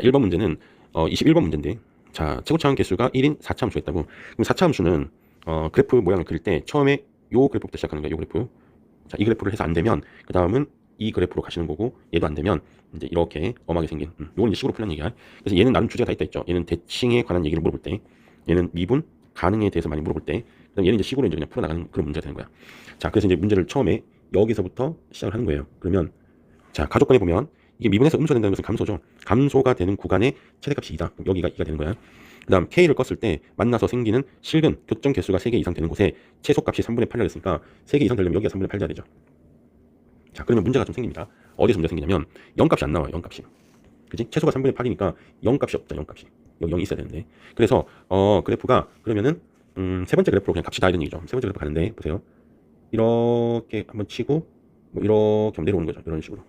자, 1번 문제는 21번 문제인데, 자, 최고차원 개수가 1인 4차함수가 있다고. 그럼 4차함수는 그래프 모양을 그릴 때 처음에 요 그래프부터 시작하는 거야. 요 그래프. 자, 이 그래프를 해서 안 되면 그 다음은 이 그래프로 가시는 거고, 얘도 안 되면 이제 이렇게 엄하게 생긴 요건 이제 식으로 풀는 얘기야. 그래서 얘는 나름 주제가 다 있다 했죠. 얘는 대칭에 관한 얘기를 물어볼 때, 얘는 미분 가능에 대해서 많이 물어볼 때, 그다음 얘는 이제 식으로 이제 그냥 풀어나가는 그런 문제가 되는 거야. 자, 그래서 이제 문제를 처음에 여기서부터 시작을 하는 거예요. 그러면 자, 가족관에 보면 이게 미분에서 음수가 된다는 것은 감소죠. 감소가 되는 구간의 최대값이 2다. 여기가 2가 되는 거야. 그 다음 K를 껐을 때 만나서 생기는 실근, 교점 개수가 3개 이상 되는 곳에 최소값이 3분의 8이라 했으니까 3개 이상 되려면 여기가 3분의 8 돼야 되죠. 자, 그러면 문제가 좀 생깁니다. 어디서 문제가 생기냐면 0값이 안 나와요. 0값이. 그지? 최소가 3분의 8이니까 0값이 없다. 0값이. 여기 0이 있어야 되는데. 그래서 그래프가 그러면은 세 번째 그래프로 그냥 값이 다 이런 얘기죠. 세 번째 그래프 가는데 보세요. 이렇게 한번 치고 뭐 이렇게 하면 내려오는 거죠. 이런 식으로.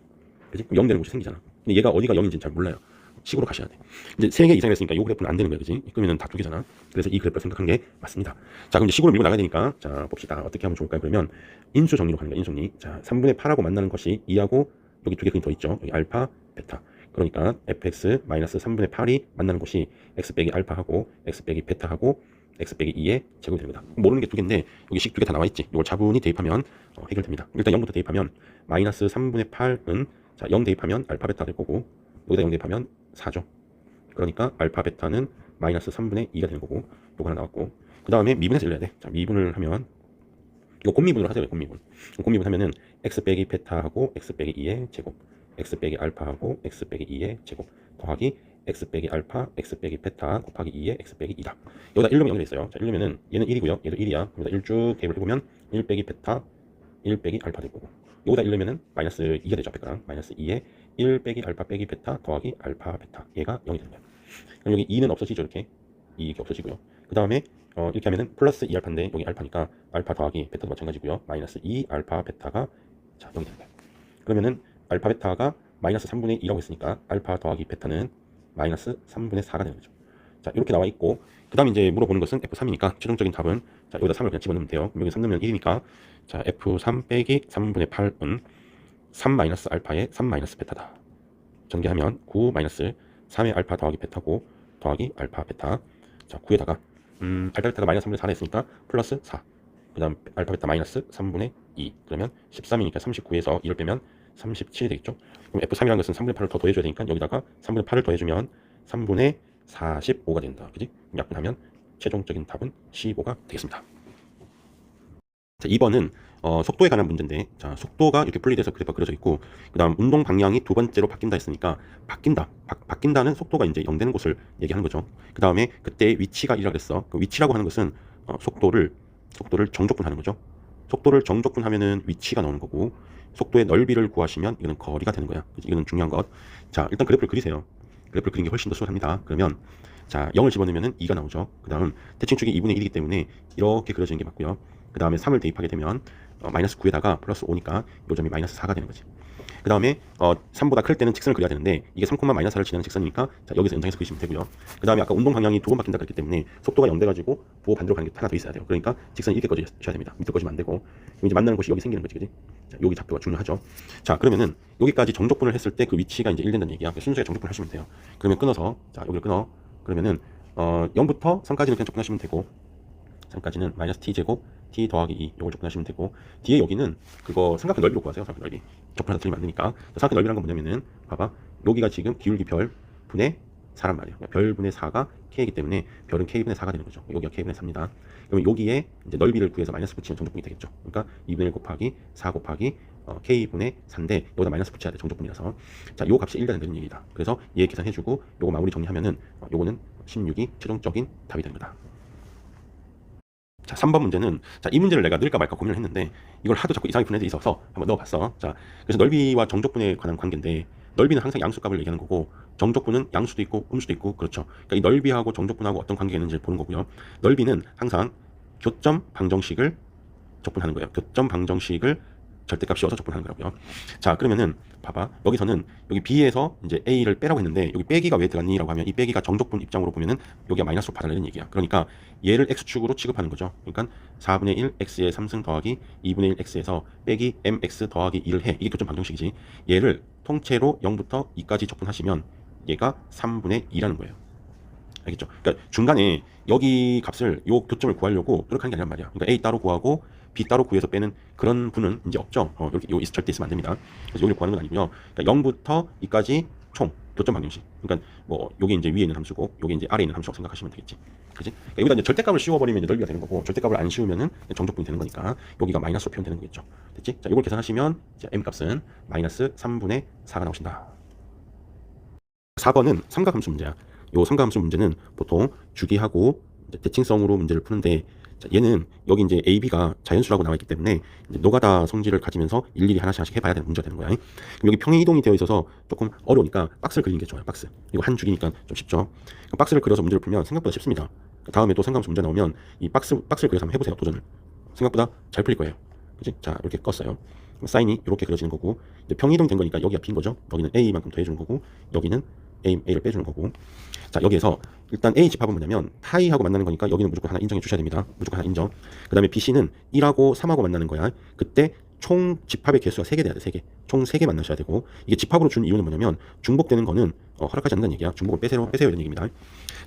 그지? 0 되는 곳이 생기잖아. 근데 얘가 어디가 0인지는 잘 몰라요. 식으로 가셔야 돼. 이제 3개 이상 했으니까 이 그래프는 안 되는 거야. 그지? 그러면 다 2개잖아. 그래서 이 그래프를 생각한 게 맞습니다. 자, 그럼 이제 식으로 밀고 나가야 되니까 자, 봅시다. 어떻게 하면 좋을까요? 그러면 인수 정리로 가는 거야. 인수정리. 자, 3분의 8하고 만나는 것이 2하고 여기 2개 그림 더 있죠. 여기 알파, 베타. 그러니까 fx 마이너스 3분의 8이 만나는 곳이 x 빼기 알파하고 x 빼기 베타하고 x 빼기 2의 제곱이 됩니다. 모르는 게 2개인데 여기 식 2개 다 나와 있지. 이걸 차분히 대입하면 해결됩니다. 일단 0부터 대입하면 마이너스 3분의 8은 자, 0 대입하면 알파 베타 될 거고 여기다 0 대입하면 4죠. 그러니까 알파 베타는 마이너스 3분의 2가 되는 거고 요거 하나 나왔고 그 다음에 미분해서 일러야 돼. 자, 미분을 하면 이거 곱미분으로 하세요. 곱미분. 곱미분 하면은 x 빼기 베타하고 x 빼기 2의 제곱 x 빼기 알파하고 x 빼기 2의 제곱 더하기 x 빼기 알파 x 빼기 베타 곱하기 2의 x 빼기 2다. 여기다 1 넣으면 연결돼 있어요. 자, 1 넣으면은 얘는 1이고요. 얘도 1이야. 여기다 1쭉 대입을 해보면 1 빼기 베타 1 빼기 알파 될 거고 여기다 1 넣으면은 마이너스 2가 되죠. 앞에 거랑 마이너스 2에 1 빼기 알파 빼기 베타 더하기 알파 베타 얘가 0이 되는 거야. 그럼 여기 2는 없어지죠. 이렇게 2 이렇게 없어지고요. 그 다음에 이렇게 하면은 플러스 2 알파인데 여기 알파니까 알파 더하기 베타도 마찬가지고요. 마이너스 2 알파 베타가 자 0이 되는 거야. 그러면은 알파 베타가 마이너스 3분의 2라고 했으니까 알파 더하기 베타는 마이너스 3분의 4가 되는 거죠. 자, 이렇게 나와 있고 그 다음 이제 물어보는 것은 F3이니까 최종적인 답은 자, 여기다 3을 그냥 집어넣으면 돼요. 여기 3 넣으면 1이니까 자, F3 빼기 3분의 8은 3 마이너스 알파의 3 마이너스 베타다. 전개하면 9 마이너스 3의 알파 더하기 베타고 더하기 알파 베타. 자, 9에다가 알파 베타가 마이너스 3분의 4를 했으니까 플러스 4. 그 다음 알파 베타 마이너스 3분의 2. 그러면 13이니까 39에서 2를 빼면 37이 되겠죠. 그럼 F3이라는 것은 3분의 8을 더 더해줘야 되니까 여기다가 3분의 8을 더해주면 3분의 45가 된다. 그지? 약분하면 최종적인 답은 15가 되겠습니다. 자, 2번은 속도에 관한 문제인데 자, 속도가 이렇게 분리돼서 그래프가 그려져 있고 그 다음 운동 방향이 두 번째로 바뀐다 했으니까 바뀐다는 속도가 이제 0 되는 곳을 얘기하는 거죠. 그 다음에 그때 위치가 1이라고 했어. 그 위치라고 하는 것은 속도를 정적분하는 거죠. 속도를 정적분하면은 위치가 나오는 거고 속도의 넓이를 구하시면 이거는 거리가 되는 거야. 이거는 중요한 것. 자, 일단 그래프를 그리세요. 그래프를 그리는 게 훨씬 더 수월합니다. 그러면 자, 0을 집어넣으면 2가 나오죠. 그 다음 대칭축이 2분의 1이기 때문에 이렇게 그려지는 게 맞고요. 그 다음에 3을 대입하게 되면 마이너스 9에다가 플러스 5니까 요 점이 마이너스 4가 되는 거지. 그 다음에 3보다 클 때는 직선을 그려야 되는데 이게 3, 마이너스 4를 지나는 직선이니까 자, 여기서 연장해서 그리시면 되고요. 그 다음에 아까 운동 방향이 두 번 바뀐다 그랬기 때문에 속도가 0 돼가지고 부호 반대로 가는 게 하나 더 있어야 돼요. 그러니까 직선이 이렇게 꺼져야 됩니다. 밑으로 꺼지면 안 되고 이제 만나는 곳이 여기 생기는 거지, 그지? 자, 여기 작도가 중요하죠. 자, 그러면은 여기까지 정적분을 했을 때 그 위치가 이제 1 된다는 얘기야. 순수하게 정적분을 하시면 돼요. 그러면 끊어서 자, 여기를 끊어. 그러면은 0부터 3까지는 그냥 적분하시면 되고 3까지는 마이너스 t제곱 t 더하기 2 이걸 적분하시면 되고 뒤에 여기는 그거 삼각형 넓이로 구하세요. 삼각형 넓이 적분해서 틀리면 안 되니까. 삼각형 넓이라는 건 뭐냐면은 봐봐 여기가 지금 기울기 별 분의 4란 말이에요. 별 분의 4가 k이기 때문에 별은 k분의 4가 되는 거죠. 여기가 k분의 4입니다. 그러면 여기에 이제 넓이를 구해서 마이너스 붙이면 정적분이 되겠죠. 그러니까 2분의 1 곱하기 4 곱하기 k분의 4인데 여기다 마이너스 붙여야 돼. 정적분이라서. 자, 요 값이 1이 된다는 얘기다. 그래서 얘 계산해주고 요거 마무리 정리하면은 요거는 16이 최종적인 답이 되는 거다. 자, 3번 문제는 자, 이 문제를 내가 넣을까 말까 고민을 했는데 이걸 하도 자꾸 이상하게 푸는 애들이 있어서 한번 넣어봤어. 자, 그래서 넓이와 정적분에 관한 관계인데 넓이는 항상 양수값을 얘기하는 거고 정적분은 양수도 있고 음수도 있고 그렇죠. 그러니까 이 넓이하고 정적분하고 어떤 관계가 있는지를 보는 거고요. 넓이는 항상 교점 방정식을 적분하는 거예요. 교점 방정식을 절대값 씌워서 적분하는 거라고요. 자, 그러면은 봐봐 여기서는 여기 B에서 이제 A를 빼라고 했는데 여기 빼기가 왜 들어갔니? 라고 하면 이 빼기가 정적분 입장으로 보면은 여기가 마이너스로 받아내는 얘기야. 그러니까 얘를 X축으로 취급하는 거죠. 그러니까 4분의 1 X의 3승 더하기 2분의 1 X에서 빼기 MX 더하기 2를 해. 이게 교점 방정식이지. 얘를 통째로 0부터 2까지 적분하시면 얘가 3분의 2라는 거예요. 알겠죠? 그러니까 중간에 여기 값을 요 교점을 구하려고 노력하는 게 아니란 말이야. 그러니까 A 따로 구하고 B 따로 구해서 빼는 그런 분은 이제 없죠. 이렇게 요 절대 있으면 안 됩니다. 그래서 여기를 구하는 건 아니고요. 그러니까 0부터 2까지 총 교점 방정식. 그러니까 뭐 여기 이제 위에 있는 함수고 여기 이제 아래에 있는 함수라고 생각하시면 되겠지. 그지? 그러니까 여기다 이제 절대값을 씌워버리면 이제 넓이가 되는 거고 절대값을 안 씌우면은 정적분이 되는 거니까 여기가 마이너스로 표현되는 거겠죠. 됐지? 자, 이걸 계산하시면 이제 m 값은 마이너스 3분의 4가 나오신다. 4번은 삼각함수 문제야. 요 삼각함수 문제는 보통 주기하고 대칭성으로 문제를 푸는데, 자, 얘는 여기 이제 A, B가 자연수라고 나와 있기 때문에 이제 노가다 성질을 가지면서 일일이 하나씩 해봐야 되는 문제가 되는 거야. 그럼 여기 평행 이동이 되어 있어서 조금 어려우니까 박스를 그리는 게 좋아요. 박스. 이거 한 줄이니까 좀 쉽죠. 박스를 그려서 문제를 풀면 생각보다 쉽습니다. 다음에 또 삼각함수 문제 나오면 이 박스를 그려서 한번 해보세요. 도전을. 생각보다 잘 풀릴 거예요. 그치? 자, 이렇게 껐어요. 사인이 이렇게 그려지는 거고, 이제 평이동 된 거니까 여기가 빈 거죠. 여기는 A만큼 더해주는 거고, 여기는 A를 빼주는 거고. 자, 여기에서 일단 A 집합은 뭐냐면 파이하고 만나는 거니까 여기는 무조건 하나 인정해 주셔야 됩니다. 무조건 하나 인정. 그 다음에 BC는 1하고 3하고 만나는 거야. 그때 총 집합의 개수가 3개 돼야 돼. 3개. 총 3개 만나셔야 되고, 이게 집합으로 준 이유는 뭐냐면 중복되는 거는 허락하지 않는다는 얘기야. 중복을 빼세요 되는 얘기입니다.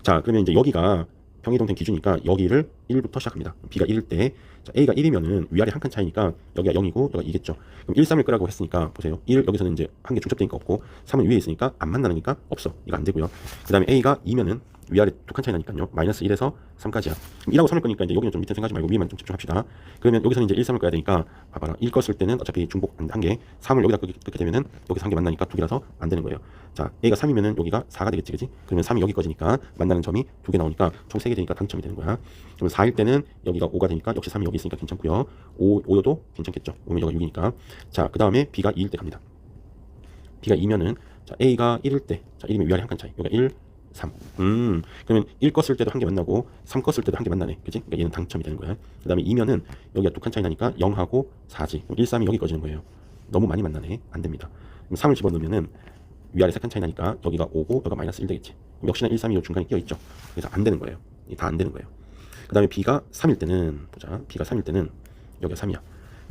자, 그러면 이제 여기가 평이동된 기준이니까 여기를 1부터 시작합니다. B가 1일 때, 자, A가 1이면은 위아래 한 칸 차이니까 여기가 0이고 여기가 2겠죠. 그럼 1, 3을 끄라고 했으니까 보세요. 1 여기서는 이제 한 개 중첩되니까 없고 3은 위에 있으니까 안 만나니까 없어. 이거 안 되고요. 그 다음에 A가 2면은 위아래 두 칸 차이 나니까요. 마이너스 1에서 3까지야. 그럼 1하고 3을 끄니까 이제 여기는 좀 밑에 생각하지 말고 위에만 좀 집중합시다. 그러면 여기서는 이제 1, 3을 꺼야 되니까 봐봐라. 1 껐을 때는 어차피 중복 한 개, 3을 여기다 끄게 되면은 여기서 한 개 만나니까 두 개라서 안 되는 거예요. 자, A가 3이면은 여기가 4가 되겠지, 그지? 그러면 3이 여기 꺼지니까 만나는 점이 두 개 나오니까 총 3개 되니까 당첨이 되는 거야. 그러면 4일 때는 여기가 5가 되니까 역시 3이 여기 있으니까 괜찮고요. 5여도 괜찮겠죠. 5면 여기가 6이니까. 자, 그 다음에 B가 2일 때 갑니다. B가 2면은, 자, A가 1일 때, 자, 1이면 위아래 한 칸 차이. 여기가 1, 3. 그러면 1 껐을 때도 한 개 만나고 3 껐을 때도 한 개 만나네. 그치? 그러니까 얘는 당첨이 되는 거야. 그 다음에 2면은 여기가 두 칸 차이 나니까 0하고 4지. 그럼 1, 3이 여기 꺼지는 거예요. 너무 많이 만나네. 안 됩니다. 그럼 3을 집어넣으면은 위아래 3칸 차이 나니까 여기가 5고 여기가 마이너스 1 되겠지. 그럼 역시나 1, 3이 중간에 끼어 있죠. 그래서 안 되는 거예요. 다 안 되는 거예요. 그 다음에 B가 3일 때는, 보자. B가 3일 때는 여기가 3이야.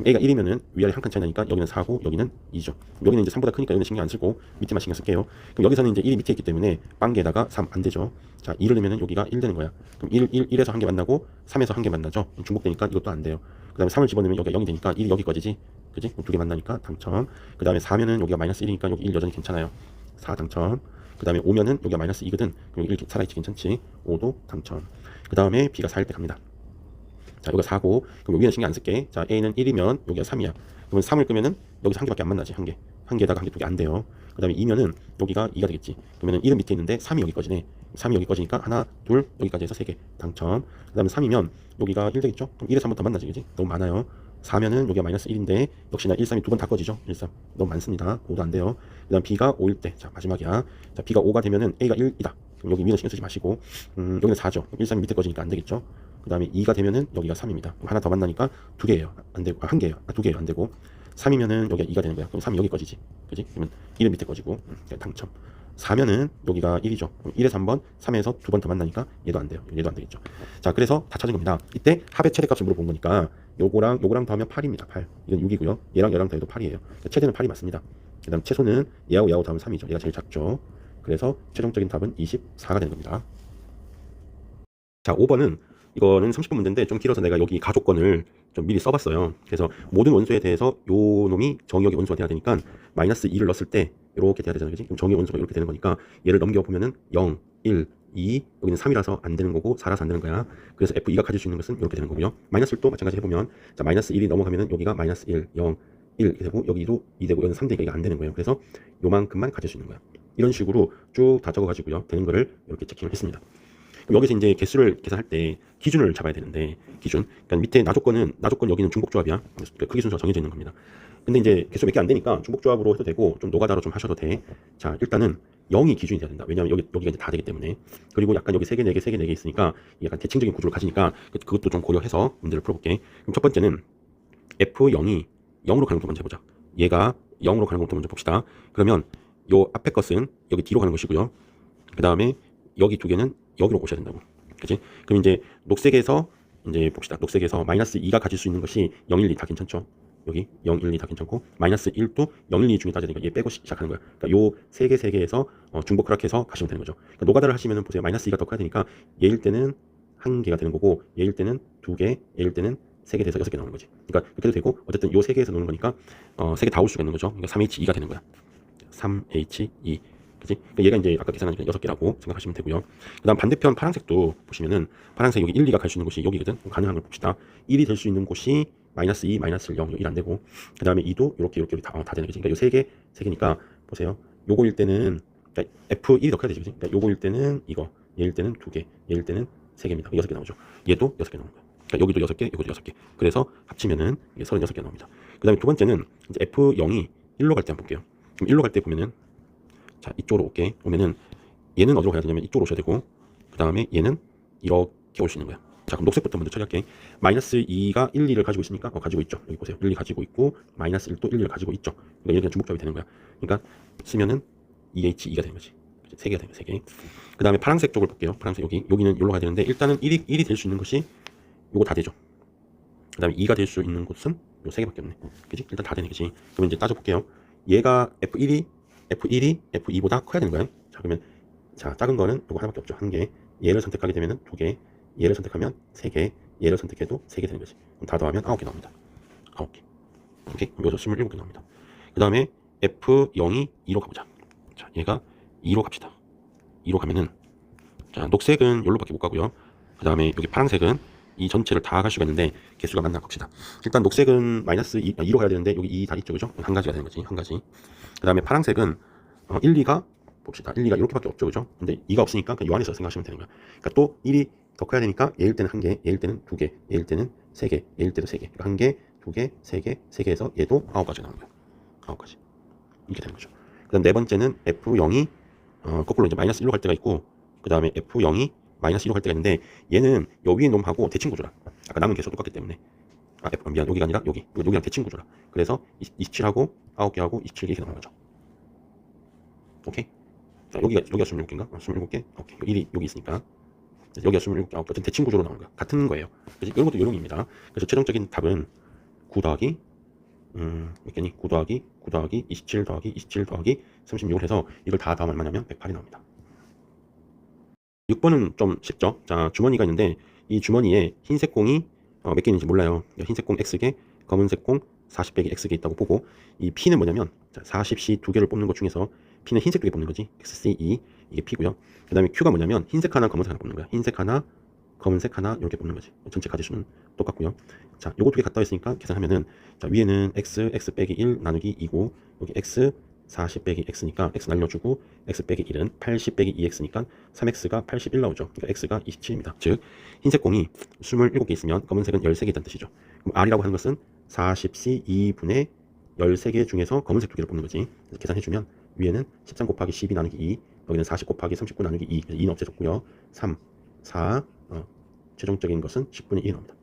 A가 1이면은 위아래 한 칸 차이 나니까 여기는 4고 여기는 2죠. 여기는 이제 3보다 크니까 여기는 신경 안 쓰고 밑에만 신경 쓸게요. 그럼 여기서는 이제 1이 밑에 있기 때문에 빵개에다가 3 안 되죠. 자, 2를 넣으면은 여기가 1 되는 거야. 그럼 1에서 한 개 만나고 3에서 한 개 만나죠. 중복되니까 이것도 안 돼요. 그 다음에 3을 집어넣으면 여기가 0이 되니까 1이 여기 꺼지지. 그지? 두 개 만나니까 당첨. 그 다음에 4면은 여기가 마이너스 1이니까 여기 1 여전히 괜찮아요. 4 당첨. 그 다음에 5면은 여기가 마이너스 2거든. 여기 1 살아있지, 괜찮지? 5도 당첨. 그 다음에 B가 4일 때 갑니다. 자, 여기가 4고, 그럼 여기는 신경 안 쓸게. 자, A는 1이면 여기가 3이야. 그러면 3을 끄면은 여기서 한 개밖에 안 만나지, 한 개. 한 개에다가 한 개, 두 개 안 돼요. 그 다음에 2면은 여기가 2가 되겠지. 그러면은 1은 밑에 있는데 3이 여기 꺼지네. 3이 여기 꺼지니까 하나, 둘, 여기까지 해서 3개. 당첨. 그 다음에 3이면 여기가 1 되겠죠? 그럼 1에서 한 번 더 만나지, 그지? 너무 많아요. 4면은 여기가 마이너스 1인데 역시나 1, 3이 두 번 다 꺼지죠. 1, 3. 너무 많습니다. 5도 안 돼요. 그 다음 B가 5일 때. 자, 마지막이야. 자, B가 5가 되면은 A가 1이다. 그럼 여기 위는 신경 쓰지 마시고, 여기는 4죠. 1, 3이 밑에 꺼지니까 안 되겠죠? 그 다음에 2가 되면은 여기가 3입니다. 하나 더 만나니까 두 개예요. 안 되고, 한 개예요. 두 개예요. 안 되고. 3이면은 여기가 2가 되는 거야. 그럼 3이 여기 꺼지지. 그지? 그러면 1은 밑에 꺼지고, 당첨. 4면은 여기가 1이죠. 1에서 한 번, 3에서 두 번 더 만나니까 얘도 안 돼요. 얘도 안 되겠죠. 자, 그래서 다 찾은 겁니다. 이때 합의 최대값을 물어본 거니까 요거랑 더하면 8입니다. 8. 이건 6이고요. 얘랑 더해도 8이에요. 최대는 8이 맞습니다. 그 다음 채소는 얘하고 더하면 3이죠. 얘가 제일 작죠. 그래서 최종적인 답은 24가 되는 겁니다. 자, 5번은 이거는 30분 문제인데 좀 길어서 내가 여기 가족권을 좀 미리 써봤어요. 그래서 모든 원소에 대해서 요 놈이 정의역의 원소가 돼야 되니까 마이너스 2를 넣었을 때 이렇게 돼야 되잖아요. 그지? 그럼 정의의 원소가 이렇게 되는 거니까 얘를 넘겨보면은 0, 1, 2, 여기는 3이라서 안 되는 거고 4라서 안 되는 거야. 그래서 F2가 가질 수 있는 것은 이렇게 되는 거고요. 마이너스를 또 마찬가지 해보면, 자, 마이너스 1이 넘어가면은 여기가 마이너스 1, 0, 1 이렇게 되고 여기도 2 되고 여기는 3 되니까 이게 안 되는 거예요. 그래서 요만큼만 가질 수 있는 거야. 이런 식으로 쭉 다 적어가지고요. 되는 거를 이렇게 체킹을 했습니다. 그럼 여기서 이제 개수를 계산할 때 기준을 잡아야 되는데, 기준. 그러니까 밑에 나조건 여기는 중복조합이야. 그러니까 크기 순서가 정해져 있는 겁니다. 근데 이제 개수 몇 개 안 되니까 중복조합으로 해도 되고 좀 노가다로 좀 하셔도 돼. 자, 일단은 0이 기준이 돼야 된다. 왜냐면 여기가 이제 다 되기 때문에. 그리고 약간 여기 3개, 4개, 3개, 4개 있으니까 약간 대칭적인 구조를 가지니까 그것도 좀 고려해서 문제를 풀어볼게. 그럼 첫 번째는 F0이 0으로 가는 것부터 먼저 해보자. 얘가 0으로 가는 것부터 먼저 봅시다. 그러면 요 앞에 것은 여기 뒤로 가는 것이고요. 그 다음에 여기 두 개는 여기로 오셔야 된다고. 그치? 그럼 이제 녹색에서 이제 봅시다. 녹색에서 마이너스 2가 가질 수 있는 것이 0, 1, 2 다 괜찮죠? 여기 0, 1, 2 다 괜찮고 마이너스 1도 0, 1, 2 중에 따져야 되니까 얘 빼고 시작하는 거야. 그러니까 요 세 개에서 중복 크락해서 가시면 되는 거죠. 그러니까 노가다를 하시면은 보세요. 마이너스 2가 더 커야 되니까 얘일 때는 한 개가 되는 거고 얘일 때는 두 개, 얘일 때는 세 개 돼서 6개 나오는 거지. 그러니까 그렇게 해도 되고 어쨌든 요 세 개에서 노는 거니까 세 개 다 올 수가 있는 거죠. 그러니까 3H2가 되는 거야. 3H2. 그치? 그러니까 얘가 이제 아까 계산하니까 6개라고 생각하시면 되고요. 그 다음 반대편 파란색도 보시면은 파란색 여기 1, 2가 갈 수 있는 곳이 여기거든. 가능한 걸 봅시다. 1이 될 수 있는 곳이 마이너스 2, 마이너스 0, 1 안 되고 그 다음에 2도 이렇게 다 되는 거지. 그러니까 요 세 개니까 보세요. 요거일 때는 그러니까 F1이 더 커야 되지. 그러니까 요거일 때는 이거, 얘일 때는 두 개, 얘일 때는 세 개입니다. 6개 나오죠. 얘도 6개 나오는 거야. 그러니까 여기도 6개, 여기도 6개. 그래서 합치면은 이게 36개 나옵니다. 그 다음에 두 번째는 이제 F0이 1로 갈 때 한번 볼게요. 그럼 1로 갈 때 보면은 자 이쪽으로 오면은 얘는 어디로 가야 되냐면 이쪽으로 오셔야 되고 그 다음에 얘는 이렇게 올 수 있는 거야. 자 그럼 녹색부터 먼저 처리할게. 마이너스 2가 1, 2를 가지고 있으니까 가지고 있죠. 여기 보세요. 1, 2 가지고 있고 마이너스 1도 1, 2를 가지고 있죠. 그러니까 얘는 그냥 중복조합이 되는 거야. 그러니까 쓰면은 2H2가 되는 거지. 3개가 되는 거야. 3개. 그 다음에 파란색 쪽을 볼게요. 파란색 여기는 여기로 가야 되는데 일단은 1이 될 수 있는 것이 요거 다 되죠. 그 다음에 2가 될 수 있는 곳은 요 3개밖에 없네. 그지? 일단 다 되는 거지. 그러면 이제 따져볼게요. 얘가 F1이 F2보다 커야 되는 거야. 자 그러면 자 작은 거는 요거 하나밖에 없죠. 한 개. 얘를 선택하게 되면은 두 개. 얘를 선택하면 세 개. 얘를 선택해도 세 개 되는 거지. 그럼 다 더하면 9개 나옵니다. 9개. 오케이. 여기서 27개 나옵니다. 그 다음에 F0이 2로 가보자. 자 얘가 2로 갑시다. 2로 가면은 자 녹색은 여기로밖에 못 가고요. 그 다음에 여기 파란색은 이 전체를 다 갈 수가 있는데 개수가 맞나 봅시다. 일단 녹색은 마이너스 2로 가야 되는데 여기 2 다 있죠. 그죠? 한 가지가 되는 거지. 한 가지. 그 다음에 파란색은 1, 2가 봅시다. 1, 2가 이렇게밖에 없죠. 그죠? 근데 2가 없으니까 그냥 요 안에서 생각하시면 되는 거야. 그러니까 또 1이 더 커야 되니까 얘일 때는 한 개, 얘일 때는 두 개, 얘일 때는 세 개, 얘일 때도 세 개. 그러니까 한 개, 두 개, 세 개, 세 개에서 얘도 9가지 나오는 거야. 9가지. 이렇게 되는 거죠. 그 다음 네 번째는 F0이 거꾸로 이제 마이너스 1로 갈 때가 있고 그 다음에 F0이 마이너스 1로 갈 때가 있는데 얘는 요 위에 놈하고 대칭 구조라. 아까 남은 개수가 똑같기 때문에 미안 여기가 아니라 여기랑 대칭 구조라. 그래서 27하고 9개하고 27개 이렇게 나오는 거죠. 오케이? 자, 여기가 27개인가? 27개? 오케이. 1이 여기 있으니까 여기가 27개, 어쨌든 대칭 구조로 나오는 거야. 같은 거예요. 그래서 이런 것도 요령입니다. 그래서 최종적인 답은 9 더하기 몇 개니? 9 더하기 9 더하기 27 더하기 27 더하기 36을 해서 이걸 다 더하면 얼마냐면 108이 나옵니다. 6번은 좀 쉽죠. 자 주머니가 있는데 이 주머니에 흰색 공이 몇 개 있는지 몰라요. 흰색 공 X개, 검은색 공 40 빼기 X개 있다고 보고 이 P는 뭐냐면 40C 두 개를 뽑는 것 중에서 P는 흰색 두 개 뽑는 거지. XCE 이게 P고요. 그 다음에 Q가 뭐냐면 흰색 하나 검은색 하나 뽑는 거야. 흰색 하나 검은색 하나 이렇게 뽑는 거지. 전체 가지수는 똑같고요. 자 요거 두 개 갖다 했으니까 계산하면은 자 위에는 X 빼기 1 나누기 2고 여기 X 40 빼기 X니까 X 날려주고 X 빼기 1은 80 빼기 2X니까 3X가 81 나오죠. 그러니까 X가 27입니다. 즉 흰색 공이 27개 있으면 검은색은 13개 있다는 뜻이죠. 그럼 R이라고 하는 것은 40C 2분의 13개 중에서 검은색 두 개를 뽑는 거지. 그래서 계산해주면 위에는 13 곱하기 12 나누기 2 여기는 40 곱하기 39 나누기 2 2는 없애졌고요. 3, 4 최종적인 것은 10분의 1 나옵니다.